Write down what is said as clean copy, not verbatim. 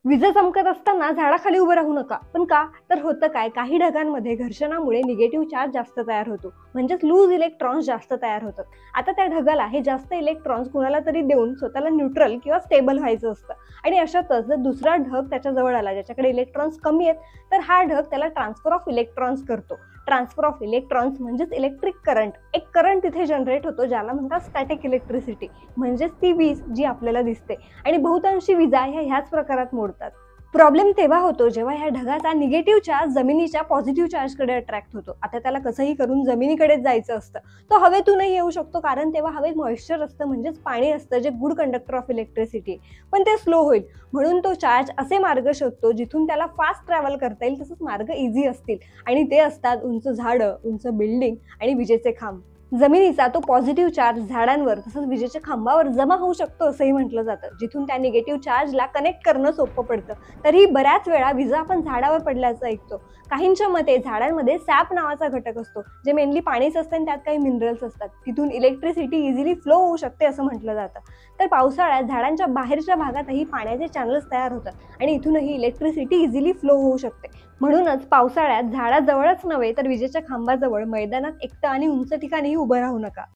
विजा चमकत असताना झाडाखाली उभं राहू नका. पण का? तर होतं काय, काही ढगांमध्ये घर्षणामुळे निगेटिव्ह चार्ज जास्त तयार होतो, म्हणजेच लूज इलेक्ट्रॉन्स जास्त तयार होतात. आता त्या ढगाला हे जास्त इलेक्ट्रॉन्स कुणाला तरी देऊन स्वतःला न्यूट्रल किंवा स्टेबल व्हायचं असतं. आणि अशातच जर दुसरा ढग त्याच्या जवळ आला ज्याच्याकडे इलेक्ट्रॉन्स कमी आहेत, तर हा ढग त्याला ट्रान्सफर ऑफ इलेक्ट्रॉन्स करतो. ट्रान्सफर ऑफ इलेक्ट्रॉन्स म्हणजेच इलेक्ट्रिक करंट. एक करंट तिथे जनरेट होतो ज्याला म्हणतात स्टॅटिक इलेक्ट्रिसिटी, म्हणजेच ती वीज जी आपल्याला दिसते. आणि बहुतांशी विजा ह्याच प्रकारात मोडतात. प्रॉब्लेम तेव्हा होतो जेव्हा ह्या ढगाचा निगेटिव्ह चार्ज जमिनीच्या पॉझिटिव्ह चार्जकडे अट्रॅक्ट होतो. आता त्याला कसंही करून जमिनीकडेच जायचं असतं. तो हवेतूनही येऊ शकतो, कारण तेव्हा हवेत मॉइश्चर असतं, म्हणजेच पाणी असतं, जे गुड कंडक्टर ऑफ इलेक्ट्रिसिटी. पण ते स्लो होईल, म्हणून तो चार्ज असे मार्ग शोधतो जिथून त्याला फास्ट ट्रॅव्हल करता येईल, तसंच मार्ग इझी असतील. आणि ते असतात उंच झाडं, उंच बिल्डिंग आणि विजेचे खांब. जमिनीचा तो पॉझिटिव्ह चार्ज झाडांवर तसंच विजेच्या खांबावर जमा होऊ शकतो असंही म्हटलं जातं, जिथून त्या निगेटिव्ह चार्जला कनेक्ट करणं सोपं पडतं. तरीही बऱ्याच वेळा विजा आपण झाडावर पडल्याचं ऐकतो. काहींच्या मते झाडांमध्ये सॅप नावाचा घटक असतो, जे मेनली पाणीच असतं आणि त्यात काही मिनरल्स असतात. तिथून इलेक्ट्रिसिटी इझिली फ्लो होऊ शकते असं म्हटलं जातं. तर पावसाळ्यात झाडांच्या बाहेरच्या भागातही पाण्याचे चॅनल्स तयार होतात आणि इथूनही इलेक्ट्रिसिटी इझिली फ्लो होऊ शकते. म्हणूनच पावसाळ्यात झाडाजवळच नव्हे तर विजेच्या खांबाजवळ, मैदानात एकटं आणि उंच ठिकाणी उभं राहू नका.